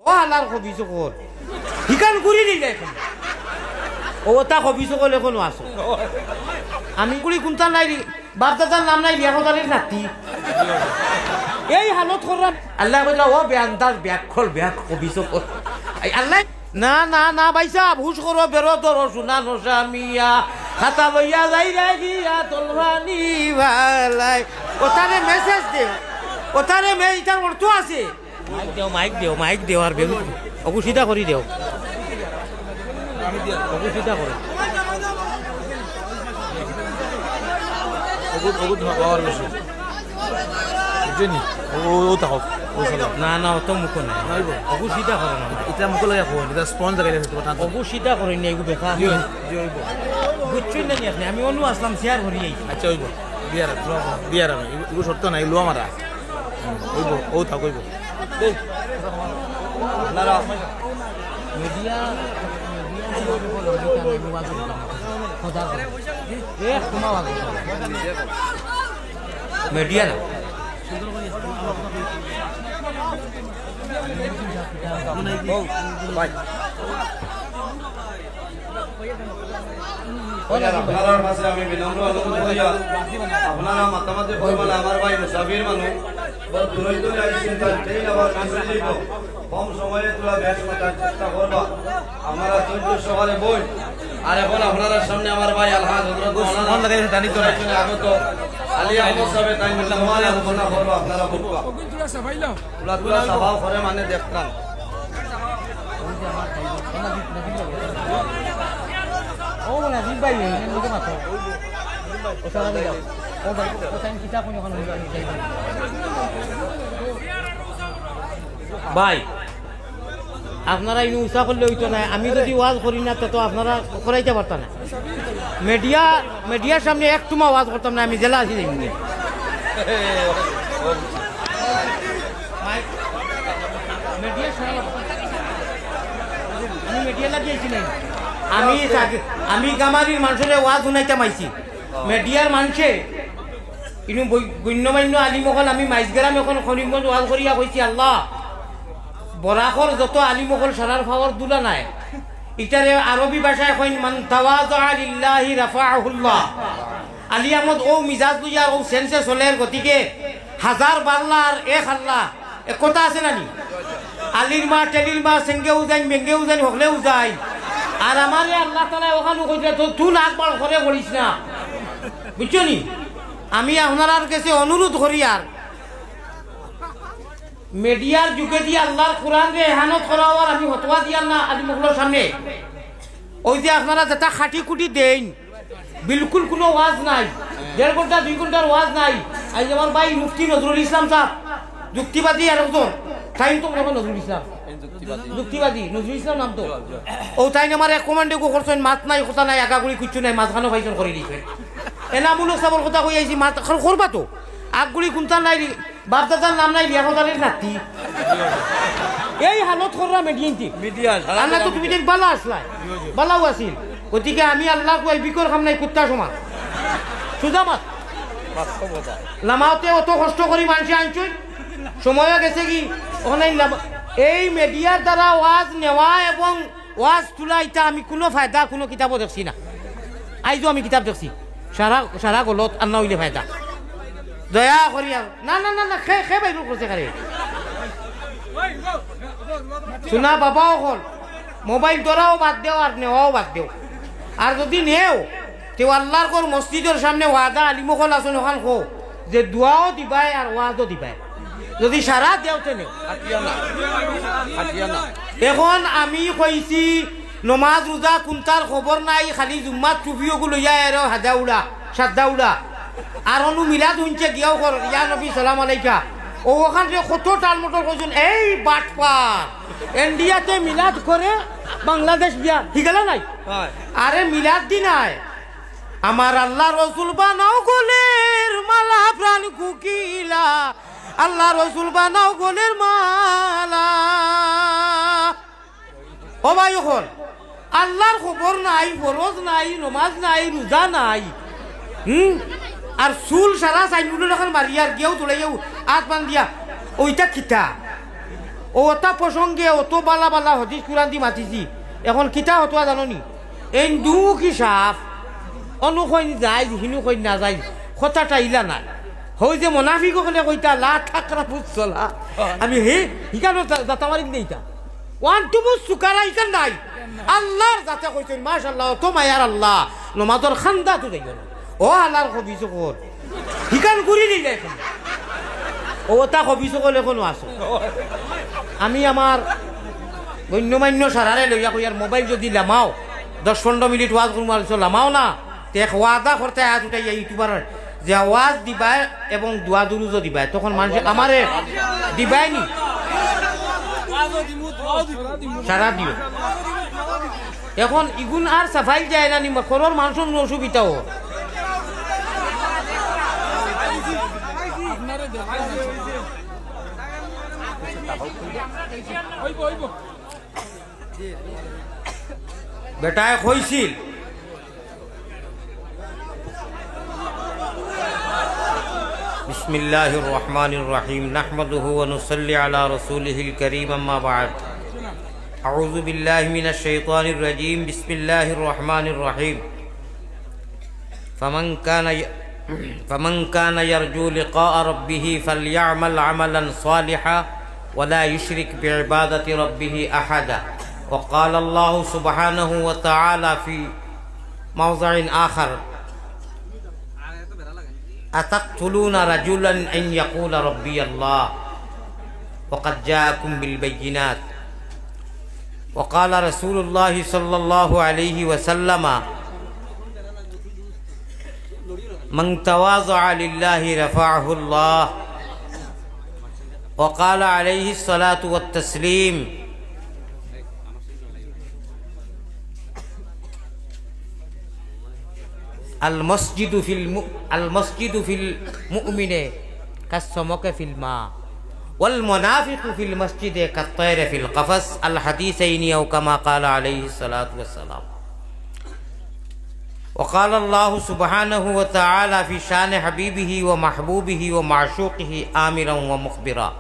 ও আল্লাহর খবিস কর হিকান করি নি যাই ও তা খবিস কল এখনো আসো আমি কুড়ি কোনটা নাই বাপদাদার নাম নাই বিয়া কথার নাতি এই হালত করলাম আল্লাহ বলল ও বেআন্দাজ ব্যাকখল ব্যাক খবিস কর আল্লাহ না না না ভাইসা হুশ করো বেরো ধরো সোনা নসামিয়া খাতা লইয়া যাই গিয়া তলবানি ভালাই ওটারে মেসেজ দেও ওটারে ইটার অর্থ আছে মাইক দেও আর বেরো অগু সিধা করি দেও অগু সিধা করো না না অত মুখ নাই অগু সিধা করো না এটা মুখ লাগে ফোন এটা স্পঞ্জ লাগাইলে অগু সিধা করি না এগু বেকা বুঝছেন না আপনি আমি অনু আসলাম শেয়ার করি আচ্ছা হইব বিয়ার আমি এগুলো শর্ত নাই লোয়া মারা হইব ও থাক হইব মিডিয়া না আপনার কাছে আমি বিনম্র অনুরোধ করি আপনারা মাতামাতি করবেন আমার ভাই মুসাফির মানুষ বহুত দূরে দূরে আইছেন তার ট্রেন আবার কাছে যাইব কম সময়ে তোলা ব্যাস মাতার চেষ্টা করবা আপনারা ধৈর্য সহকারে বই আর এখন আপনারা সামনে আমার ভাই আলহাজ হযরত মাওলানা লাগাইছে জানি তো আগত আলী আহমদ সাহেব তাই মুসলমান আলোচনা করবা আপনারা বুঝবা তুলা সভা করে মানে দেখতাম ও বলে দিবাই লোকে মাত্র ওটা লাগে দাও ও ভাই ওটা আমি কিতাব কোন হলো ভাই আপনারা ইনু উসা করলে হইতো না আমি যদি ওয়াজ করি না তো আপনারা করাইতে পারতাম না মিডিয়ার সামনে একটুমা ওয়াজ করতাম না আমি জেলা আছি দেখুন আমি মিডিয়া লাগিয়েছি না আমি গামারির মানুষের ওয়াজ শুনাইতে মাইছি মিডিয়ার মানুষে ইনু গণ্যমান্য আলিমকল আমি মাইজগ্রাম এখন খনিমগঞ্জ ওয়াজ করিয়া কইছি আল্লাহ বরাকর যত আলিমকল সারার ফাওয়ার দুলা নাই ইটারে আরবি ভাষায় কইন মান তাওয়াযা লিল্লাহি রাফাআহুল্লাহ আলী আহমদ ও মিজাজ লইয়া ও সেন্সে চলের গতিকে হাজার বাল্লার এক আল্লাহ এক কথা আছে নানি আলির মা টেলির মা সেঙ্গেও যাই মেঙ্গেও যাই হকলেও যাই আর আমারে আল্লাহ তাআলা ওখানে কইছে তো তুই আকবার করে বলিস না বুঝছো নি আমি আপনার কাছে অনুরোধ করি আর মিডিয়ার যুগে দিয়ে আল্লাহর কোরআন রে এহানত করা আর আমি হতোয়া দিয়ার না আলিমগুলোর সামনে ওই যে আপনারা যেটা খাটি কুটি দেন বিলকুল কোনো ওয়াজ নাই 1.5 ঘন্টা 2 ঘন্টার ওয়াজ নাই আজ আমার ভাই মুফতি নজরুল ইসলাম সাহেব যুক্তিবাদী আর একজন তাই তো কখন নজরুল ইসলাম যুক্তিবাদী নজরুল ইসলাম নাম তো ও তাই আমার এক কমান্ডে গো করছেন মাত নাই কথা নাই আগাগুড়ি কিচ্ছু নাই মাঝখানো ভাইজন করে দিয়েছেন এনামূলক সাবর কথা কই আইছি মাত করবা তো আগগুড়ি কোনটা নাই বাপদাদার নাম নাই বিয়া কথার নাতি এই হালত কররা মিডিয়া আল্লাহ তো তুমি দেখ বালা আসলাই বালাও আসিল গতিকে আমি আল্লাহ কই বিকর খাম নাই কুত্তা সমান সুজা মাত লামাতে অত কষ্ট করি মানুষ আনছই সময় গেছে কি ওখানে এই মিডিয়ার দ্বারা ওয়াজ নেওয়া এবং ওয়াজ তোলা এটা আমি কোনো ফায়দা কোনো কিতাবও দেখছি না আইজও আমি কিতাব দেখছি সারা গলত আর না হইলে ফায়দা দয়া করি না না না না খে বাইর করছে খারে শোনা বাবাও হল মোবাইল ধরাও বাদ দেও আর নেওয়াও বাদ দেও আর যদি নেও তেও আল্লাহর কর মসজিদের সামনে ওয়াদা আলিমকল আসুন ওখান খো যে দোয়াও দিবাই আর ওয়াজও দিবাই যদি সারা দেওতে নেও এখন আমি কইছি নমাজ রোজা কোনটার খবর নাই খালি জুম্মাত টুপিও লইয়া এর হাজাউড়া সাদ্দাউড়া আর অনু মিলাদ শুনছে গিয়াও কর ইয়া নবী সালাম আলাইকা ও ওখান থেকে কত টাল মোটর কইছেন এই বাটপার ইন্ডিয়াতে মিলাদ করে বাংলাদেশ গিয়া ঠিক গেল নাই আরে মিলাদ দি নাই আমার আল্লাহ রসুল বানাও গোলের মালা প্রাণ কুকিলা আল্লাহ রসুল বানাও গোলের মালা ও ভাই এখন আল্লাহর খবর নাই ফরজ নাই নমাজ নাই রোজা নাই আর চুল সারা চাইনুল এখন মারিয়ার গিয়েও তোলাইও আত বান দিয়া ওইটা খিতা ও ওটা প্রসঙ্গে অত বালা বালা হদিস কুরআন দি মাতিছি এখন কিতা হতোয়া জানো নি এই দুঃখী সাফ অনু কইন যায় হিনু কইন না যায় কথাটা ইলা নাই হই যে মোনাফিক হলে কইতা লা ঠাকরা বুঝছলা আমি হে হিকানো দাতা মারিন নেইতা ওয়ান টু বুঝ সুকারা ইকান নাই আল্লাহর যাতে কইছেন মাশাআল্লাহ তো মায়ার আল্লাহ নমাজর খান্দা তো যাইও না ও আল্লাহর কবি কর হিকান করি নেই যায় ও তা কবি সকলে কোনো আসো আমি আমার গণ্যমান্য সারারে লইয়া কইয়ার মোবাইল যদি লামাও 10-15 মিনিট ওয়াজ করবো লামাও না তে ওয়াদা করতে হাত উঠাইয়া ইউটিউবার যে ওয়াজ দিবাই এবং দোয়া দুরুজও দিবাই তখন মানুষ আমারে দিবাই নি সারা দিও এখন ইগুন আর সাফাই যায় না নি খরর মানুষের অসুবিধাও বেটায় কইছিল বিসমিল্লাহির রহমানির রহিম নাহমাদুহু ওয়া নুসাল্লি আলা রাসূলিহিল কারীম আম্মা বা'দ আউযু বিল্লাহি মিনাশ শাইতানির রাজীম বিসমিল্লাহির রহমানির রহিম ফামান কানা ইয়ারজু লিকা'a রাব্বিহ ফালইআমাল আমালান সালিহান ওয়া লা ইউশরিক বিইবাদাতি রাব্বিহ আহাদা وقال الله سبحانه وتعالى في موضع آخر أتقتلون رجلا أن يقول ربي الله وقد جاءكم بالبينات وقال رسول الله صلى الله عليه وسلم من تواضع لله رفعه الله وقال عليه الصلاة والتسليم المسجد في المؤمن كالسمك في الماء والمنافق في المسجد كالطير في القفص الحديثين أو كما قال عليه الصلاة والسلام وقال الله سبحانه وتعالى في شان حبيبه ومحبوبه ومعشوقه آمرا ومخبرا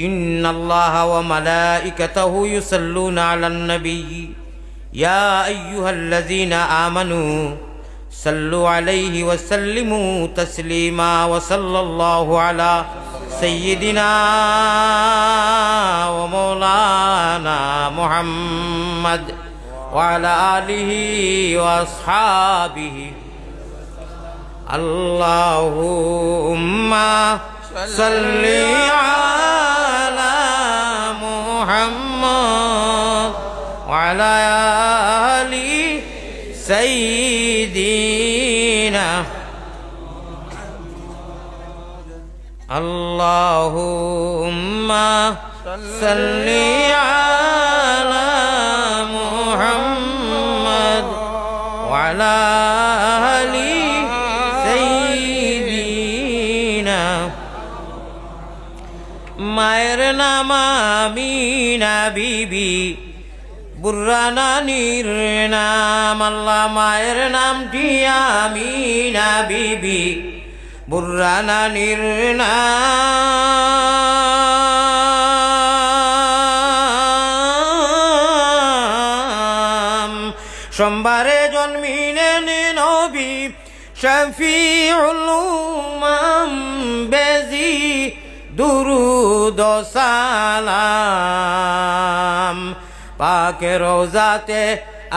إن الله وملائكته يصلون على النبي يا أيها الذين آمنوا صلوا عليه وسلموا تسليما وصلى الله على سيدنا ومولانا محمد وعلى آله وأصحابه اللهم صل على محمد وعلى آل سيدنا اللهم صل على محمد وعلى آل سيدنا মায়ের নাম আমিনা বিবি বুররানানির নাম আল্লাহ মায়ের নামটি আমিনা বিবি বুররানানির নাম সোমবারে জন্মিলেন নবী শফিউল উম্মাম বেজি দুরুদ ও সালাম পাকে রোজাতে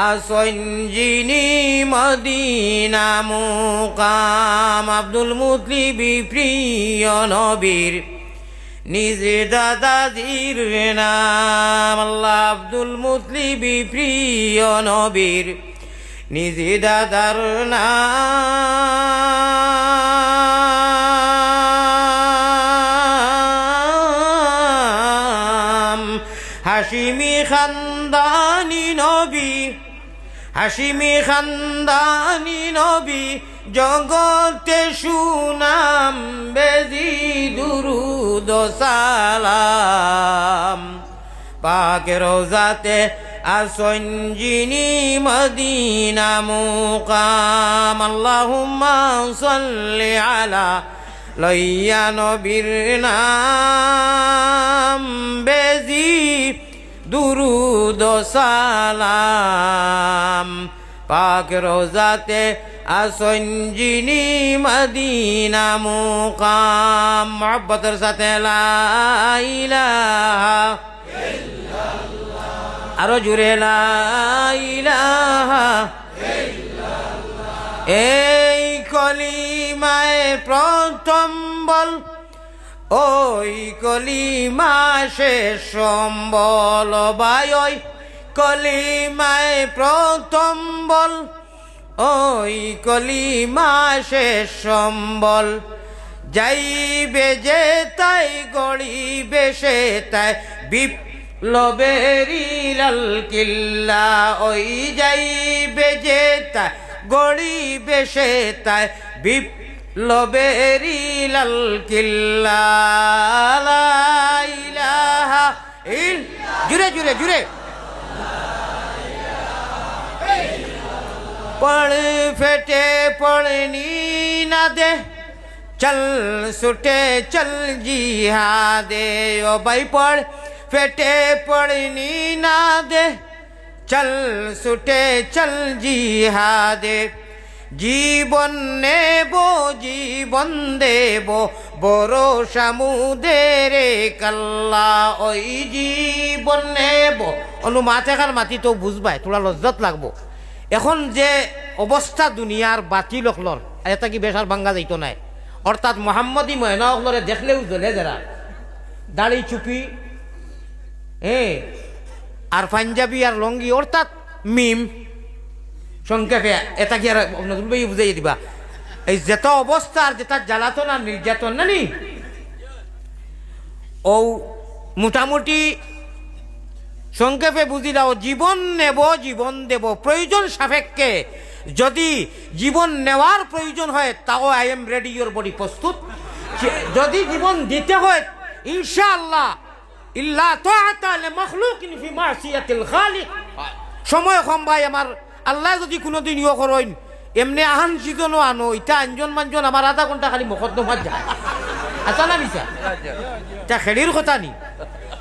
আসন যিনি মদিনা মুকাম আব্দুল মুতলিবি প্রিয় নবীর নিজ দাদাজির নাম আল্লাহ আব্দুল মুতলিবি প্রিয় নবীর নিজ দাদার নাম হাশিমি খানদানি নবী হাশিমি খানদানি নবী জগতে সুনাম বেজি দুরুদ ও সালাম পাকে রোজাতে আসন যিনি মদিনা মুকাম আল্লাহুম্মা সাল্লি আলা লইয়া নবীর নাম বেজি দুরুদ সালাম পাক রোজাতে আসন যিনি মদিনা মুকাম মোহব্বতের সাথে লা ইলাহা ইল্লাল্লাহ আরো জুড়ে লা ইলাহা ইল্লাল্লাহ এই কলিমায় প্রথম বল ওই কলিমা শেষ সম্বল ভাই ওই কলিমায় প্রথম বল ওই কলিমা শেষ সম্বল যাইবে যে তাই গড়িবে সে তাই বিপ্লবেরি লাল কিল্লা ওই যাইবে যে তাই গড়িবে সে তাই বিপ্লবেরি লাল কিল্লা লা ইলাহা জুড়ে জুড়ে জুড়ে पढ़ फेटे पढ़नी ना दे चल सुटे चल जिहादे ओ भाई पढ़ फेटे पढ़नी ना दे चल सुटे चल जिहादे জীবন নেব জীবন দেব বড় সমুদ্রে কাল্লা ওই জীবন নেব অনু মাথা খান মাতি তো বুঝবাই তোরা লজ্জত লাগবো এখন যে অবস্থা দুনিয়ার বাতিল অকলর এটা কি বেশার ভাঙ্গা যাইতো নাই অর্থাৎ মোহাম্মদী ময়না অকলরে দেখলেও জ্বলে যারা দাড়ি চুপি আর পাঞ্জাবি আর লঙ্গি অর্থাৎ মিম সংক্ষেপে এটা কি আর নজরুল ভাই বুঝাই দিবা এই যেত অবস্থা আর যেটা জ্বালাতন আর নির্যাতন না নি ও মোটামুটি সংক্ষেপে বুঝি দাও জীবন নেব জীবন দেব প্রয়োজন সাপেক্ষে যদি জীবন নেওয়ার প্রয়োজন হয় তাও I am ready your body প্রস্তুত যদি জীবন দিতে হয় ইনশাআল্লাহ ইল্লা তাআতা লিমাখলুকিন ফি মাসিয়াতিল খালিক সময় কম ভাই আমার আল্লাহ যদি কোনোদিন ইয়ে করেন এমনি আহান সিজনও আনো এটা আঞ্জন মানজন আমার আধা ঘন্টা খালি মকদ্দমাত যায় আচ্ছা না মিছা তা খেলির কথা নি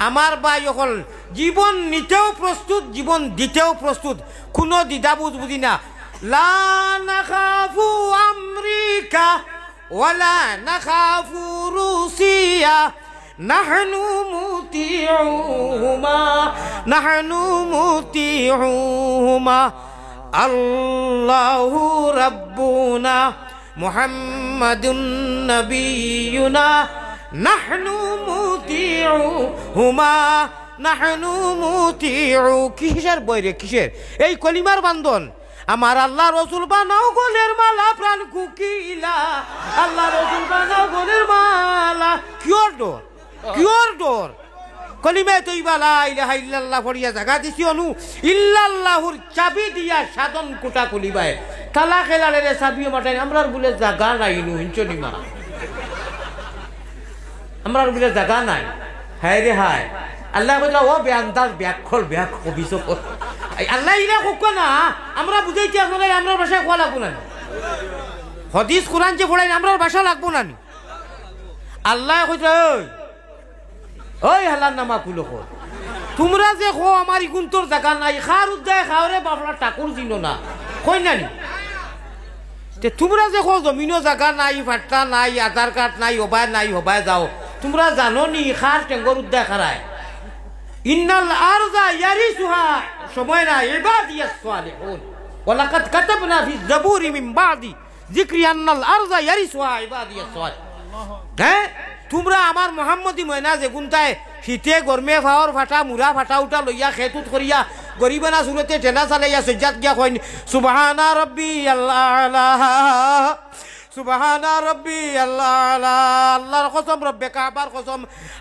আমার ভাই অকল জীবন নিতেও প্রস্তুত জীবন দিতেও প্রস্তুত কোনো দ্বিধাবোধ বুঝি না লা নাখাফু আমেরিকা ওয়ালা নাখাফু রুসিয়া নাহনু মুতিউহুমা আল্লাহু রাব্বুনা মুহাম্মাদুন নবিয়ুনা নাহনু মুতিউহুমা নাহনু মুতিউ কিসের বইরে কিসের এই কলিমার বান্ধন আমার আল্লাহ রসুল বানাও গোলের মালা প্রাণ কুকিলা আল্লাহ রসুল বানাও গোলের মালা কিওর ডোর কলিমায় তৈবা লা ইলাহা ইল্লাল্লাহ পড়িয়া জাগা দিছি অনু ইল্লাল্লাহুর চাবি দিয়া সাধন কোটা কলিবায় তালা খেলালে রে চাবিও মাটাই আমরার বলে জাগা নাই নু হিঞ্চনি মা আমরার বলে জাগা নাই হায় রে হায় আল্লাহ বলে ও বেআন্দাজ ব্যাকখল ব্যাক অভিযোগ আল্লাহ ইরা কোক না আমরা বুঝাইছি আপনারা আমরার ভাষায় কোয়া লাগবো না হাদিস কোরআন যে পড়াই আমরার ভাষা লাগবো না আল্লাহ কইছে ওই হালার নামা কুলো কো তোমরা যে খো আমার ইগুন্তর জায়গা নাই খার উদ্দায় খাওরে বাপলা ঠাকুর চিন না কই নানি তে তোমরা যে খো জমিনও জায়গা নাই ফাট্টা নাই আধার কার্ড নাই হবায় যাও তোমরা জানো নি খার টেঙ্গর উদ্দায় খারায় ইন্নাল আরযা ইয়ারিসুহা সময় না ইবাদিয়াস সালিহুন ওয়ালাকাদ কাতাবনা ফি যাবুরি মিন বাদি যিকরি আন্নাল আরযা ইয়ারিসুহা ইবাদিয়াস সালিহুন হ্যাঁ তোমরা আমার মোহাম্মদী ময়না যে গুনতায় শীতে গরমে ফাওয়ার ফাটা মুরা ফাটা উঠা লইয়া খেতুত করিয়া গরিবানা সুরতে টেনা চালাইয়া সজ্জাত গিয়া কইন সুবহানা রাব্বি আল্লাহ সুবহানা রাব্বি আল্লাহ আল্লাহর কসম রব্বে কাবার কসম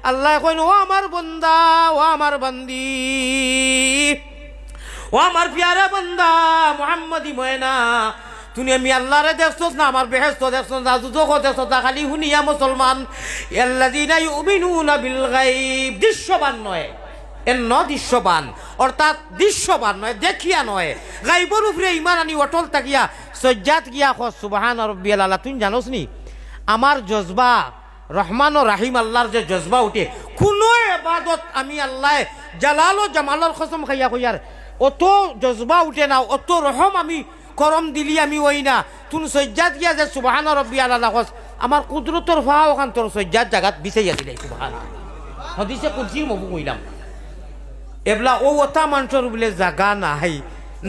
আল্লাহ কইন ও আমার বান্দা ও আমার বান্দি ও আমার প্যারা বান্দা মোহাম্মদী ময়না তুমি আমি আল্লাহরে দেখছস না আমার বেহেশত দেখছস না দুজখ দেখছস না খালি হুনিয়া মুসলমান আল্লাযিনা ইউমিনুনা বিল গায়ব দৃশ্যবান নয় এন্ন দৃশ্যবান অর্থাৎ দৃশ্যবান নয় দেখিয়া নয় গায়বের উপরে ঈমান আনি অটল থাকিয়া সজ্জাত গিয়া খ সুবহান রাব্বিয়াল আলা তুমি জানোস নি আমার জজবা রহমান ও রাহিম আল্লাহর যে জজবা উঠে কোনো এবাদত আমি আল্লাহ জালাল ও জামালর কসম খাইয়া কইয়ার অত জজবা উঠে না, অত রহম আমি করম দিলি আমি ওই না। তুন সজ্জাত গিয়া যে সুবহান রব্বিয়াল আলা কস আমার কুদরতর ফাও ওখান তোর সজ্জাত জাগাত বিছাই আছিল সুবহান হদিসে কুদসির মবু কইলাম এবলা ও ওটা মানুষের বলে জাগা নাই।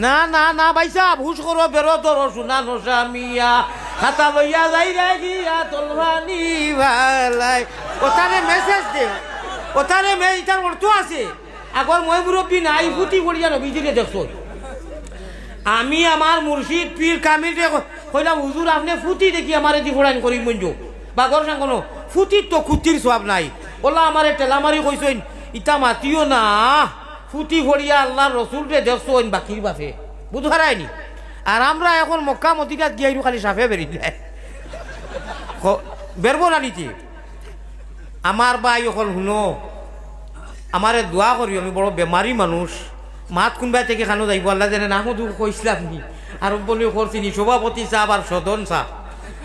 না না না ভাই সাহেব হুশ করো বেরো ধরো সোনা নসামিয়া খাতা লইয়া যাই রে গিয়া তলবানি ভালাই ওটারে মেসেজ দে ওটারে ইটার অর্থ আছে। আগর মই মুরব্বী নাই ফুটি পড়িয়া নবীজিরে দেখছো। আমি আমার মুর্শিদ পীর কামিল কইলাম হুজুর আপনি ফুটি দেখি আমার এটি ফোড়াইন করি মঞ্জু বাগর সাঙ্গনো ফুটির তো খুতির সব নাই। ওলা আমারে টেলামারি কইসইন ইটা মাতিও না ফুটি ফড়িয়া আল্লাহর রসুলরে দেখছইন বাকির বাপে বুঝ হারায়নি। আর আমরা এখন মক্কা মদিনাত গিয়ে খালি সাফে বেরিয়ে বেরবো না নিতে। আমার ভাই এখন শুনো আমারে দোয়া করি আমি বড় বেমারি মানুষ মাত কোনবা থেকে খানো যাইব আল্লাহ জানে না মধু কইসলাম নি আর বলে করছিনি সভাপতি সাহেব আর সদন সাহেব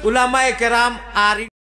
উলামায়ে কেরাম আর